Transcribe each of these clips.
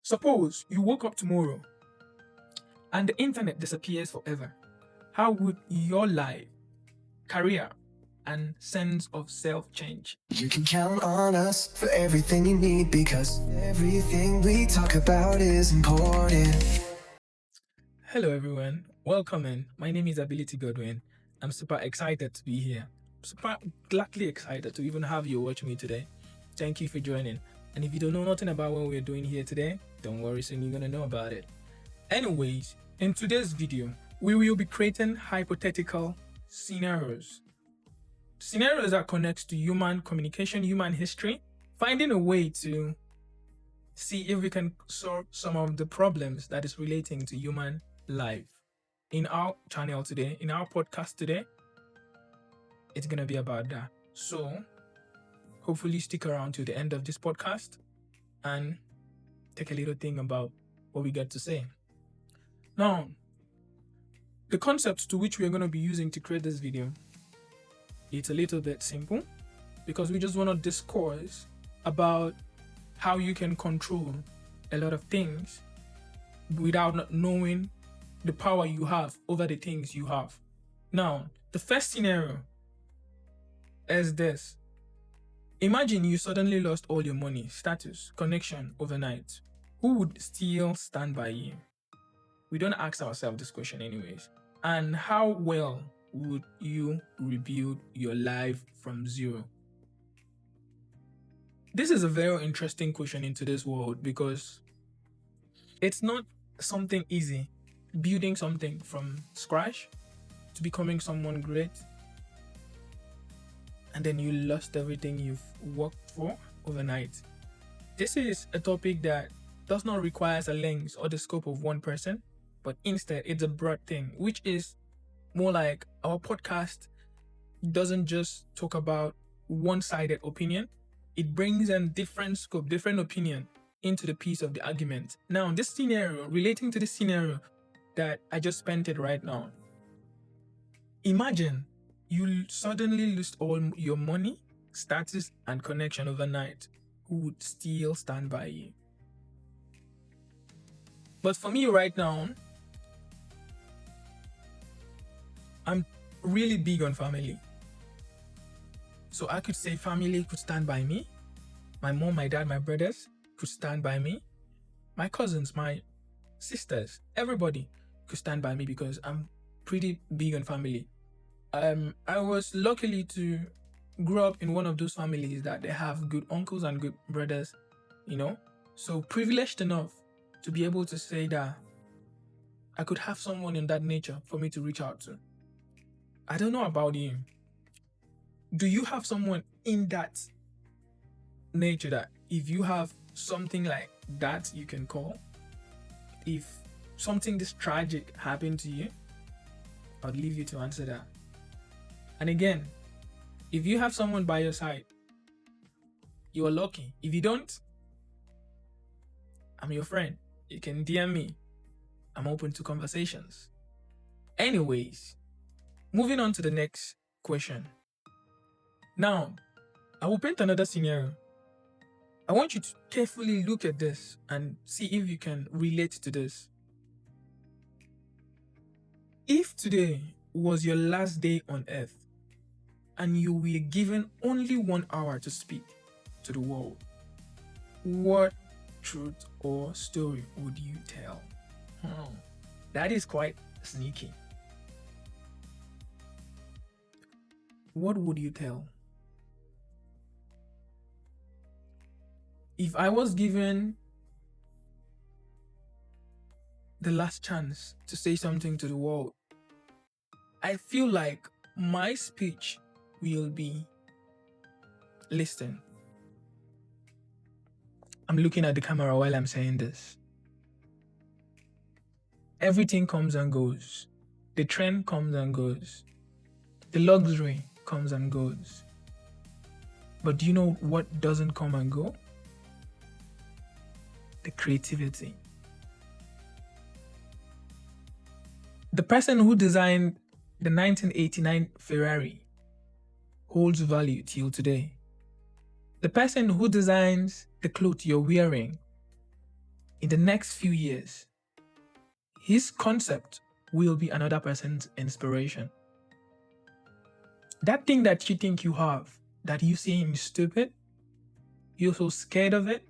Suppose you woke up tomorrow and the internet disappears forever. How would your life, career, and sense of self change? You can count on us for everything you need because everything we talk about is important. Hello, everyone. Welcome in. My name is Ability Godwin. I'm super excited to be here. Super gladly excited to even have you watch me today. Thank you for joining. And if you don't know nothing about what we're doing here today, don't worry, soon you're going to know about it. Anyways, in today's video, we will be creating hypothetical scenarios. Scenarios that connects to human communication, human history, finding a way to see if we can solve some of the problems that is relating to human life. In our channel today, in our podcast today, it's going to be about that. So, hopefully stick around to the end of this podcast and take a little thing about what we get to say. Now, the concept to which we are going to be using to create this video, it's a little bit simple because we just want to discourse about how you can control a lot of things without not knowing the power you have over the things you have. Now, the first scenario is this. Imagine you suddenly lost all your money, status, connection overnight. Who would still stand by you? We don't ask ourselves this question anyways. And how well would you rebuild your life from zero? This is a very interesting question in today's world because it's not something easy building something from scratch to becoming someone great and then you lost everything you've worked for overnight. This is a topic that does not require a lens or the scope of one person, but instead it's a broad thing, which is more like our podcast doesn't just talk about one-sided opinion. It brings in different scope, different opinion into the piece of the argument. Now, this scenario, relating to the scenario that I just painted right now, imagine you suddenly lose all your money, status, and connection overnight. Who would still stand by you? But for me right now, I'm really big on family. So I could say family could stand by me. My mom, my dad, my brothers could stand by me. My cousins, my sisters, everybody could stand by me because I'm pretty big on family. I was lucky to grow up in one of those families that they have good uncles and good brothers, so privileged enough to be able to say that I could have someone in that nature for me to reach out to. I don't know about you. Do you have someone in that nature that if you have something like that you can call? If something this tragic happened to you, I'd leave you to answer that. And again, if you have someone by your side, you are lucky. If you don't, I'm your friend. You can DM me. I'm open to conversations. Anyways, moving on to the next question. Now, I will paint another scenario. I want you to carefully look at this and see if you can relate to this. If today was your last day on earth and you were given only 1 hour to speak to the world, what truth or story would you tell? That is quite sneaky. What would you tell? If I was given the last chance to say something to the world, I feel like my speech will be, listen. I'm looking at the camera while I'm saying this. Everything comes and goes. The trend comes and goes. The luxury comes and goes. But do you know what doesn't come and go? The creativity. The person who designed the 1989 Ferrari holds value till today. The person who designs the clothes you're wearing in the next few years, his concept will be another person's inspiration. That thing that you think you have, that you seem stupid, you're so scared of it,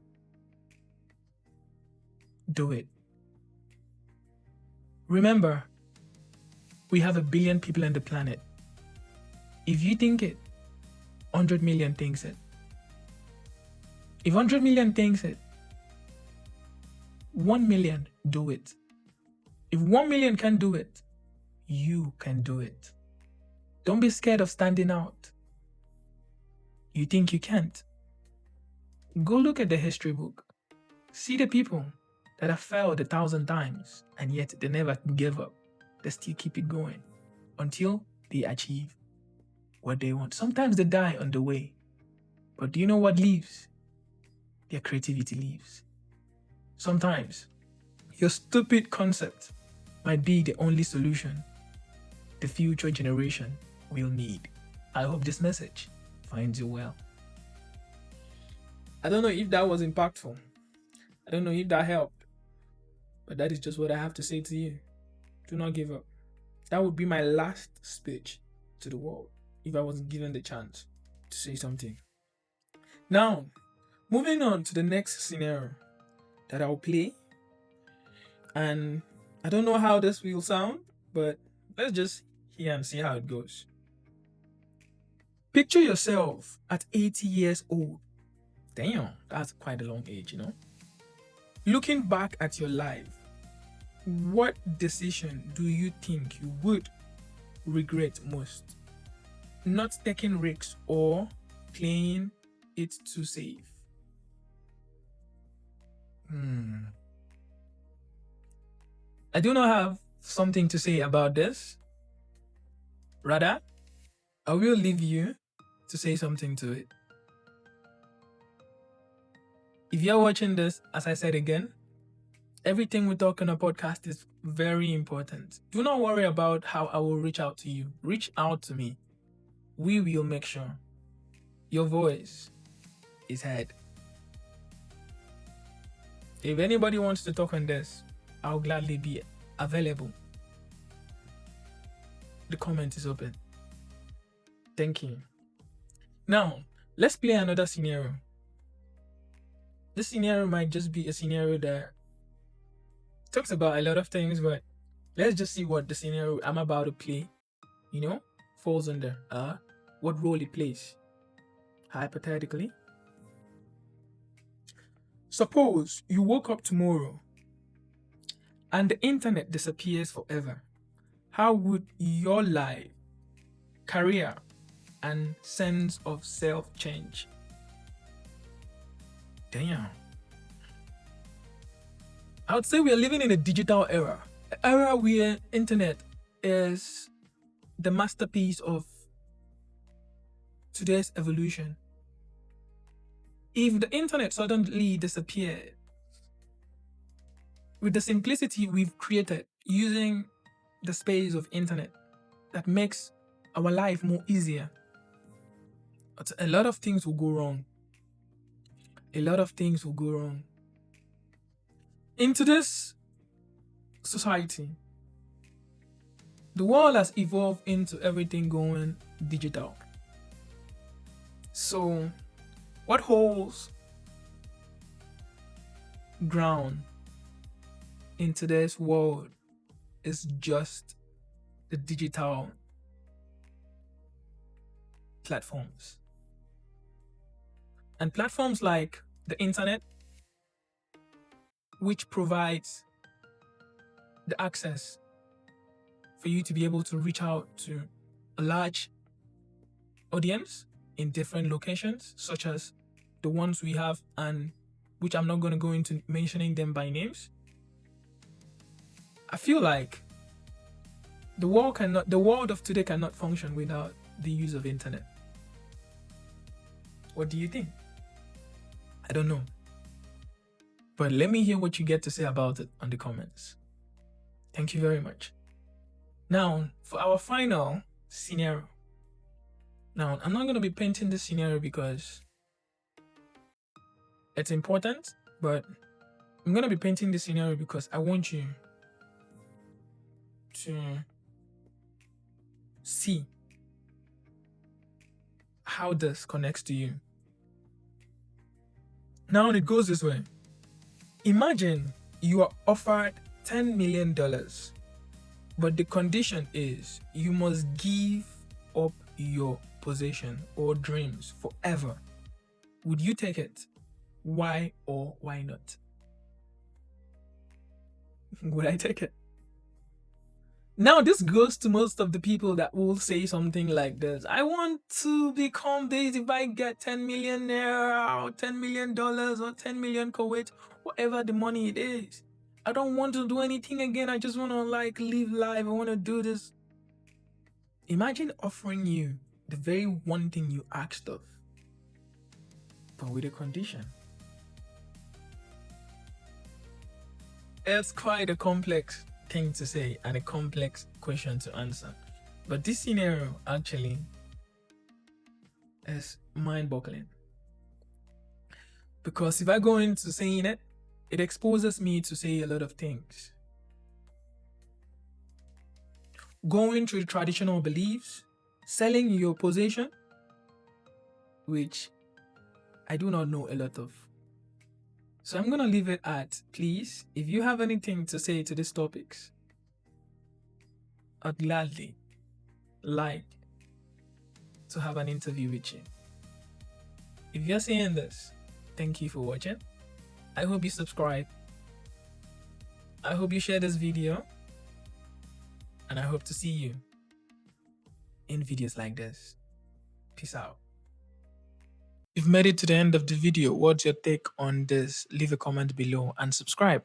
do it. Remember, we have 1 billion people on the planet. If you think it, 100 million thinks it. If 100 million thinks it, 1 million do it. If 1 million can do it, you can do it. Don't be scared of standing out. You think you can't? Go look at the history book. See the people that have failed 1,000 times and yet they never give up. They still keep it going until they achieve what they want. Sometimes they die on the way. But do you know what leaves? Their creativity leaves. Sometimes your stupid concept might be the only solution the future generation will need. I hope this message finds you well. I don't know if that was impactful. I don't know if that helped. But that is just what I have to say to you. Do not give up. That would be my last speech to the world if I wasn't given the chance to say something. Now, moving on to the next scenario that I'll play. And I don't know how this will sound, but let's just hear and see how it goes. Picture yourself at 80 years old. Damn, that's quite a long age, you know? Looking back at your life, what decision do you think you would regret most? Not taking risks or playing it too safe? I do not have something to say about this. Rather, I will leave you to say something to it. If you're watching this, as I said again, everything we talk on a podcast is very important. Do not worry about how I will reach out to you. Reach out to me. We will make sure your voice is heard. If anybody wants to talk on this, I'll gladly be available. The comment is open. Thank you. Now, let's play another scenario. This scenario might just be a scenario that talks about a lot of things, but let's just see what the scenario I'm about to play, falls under. What role it plays. Hypothetically. Suppose you woke up tomorrow and the internet disappears forever. How would your life, career, and sense of self change? Damn. I would say we are living in a digital era. An era where internet is the masterpiece of today's evolution. If the internet suddenly disappeared, with the simplicity we've created using the space of internet that makes our life more easier, but a lot of things will go wrong. A lot of things will go wrong. In today's society, the world has evolved into everything going digital. So, what holds ground in today's world is just the digital platforms. And platforms like the internet, which provides the access for you to be able to reach out to a large audience in different locations, such as the ones we have, and which I'm not going to go into mentioning them by names. I feel like the world of today cannot function without the use of internet. What do you think? I don't know. But let me hear what you get to say about it on the comments. Thank you very much. Now, for our final scenario. Now, I'm not going to be painting this scenario because it's important, but I'm gonna be painting this scenario because I want you to see how this connects to you. Now it goes this way. Imagine you are offered $10 million, but the condition is you must give up your possession or dreams forever. Would you take it? Why or why not? Would I take it? Now, this goes to most of the people that will say something like this: I want to become this if I get 10 million naira or $10 million or 10 million Kuwait, whatever the money it is. I don't want to do anything again. I just want to live life. I want to do this. Imagine offering you the very one thing you asked of, but with a condition. It's quite a complex thing to say and a complex question to answer. But this scenario actually is mind-boggling. Because if I go into saying it, it exposes me to say a lot of things. Going through traditional beliefs, selling your possession, which I do not know a lot of. So I'm going to leave it at, please, if you have anything to say to these topics, I'd gladly like to have an interview with you. If you're seeing this, thank you for watching. I hope you subscribe. I hope you share this video. And I hope to see you in videos like this. Peace out. If you've made it to the end of the video, what's your take on this? Leave a comment below and subscribe.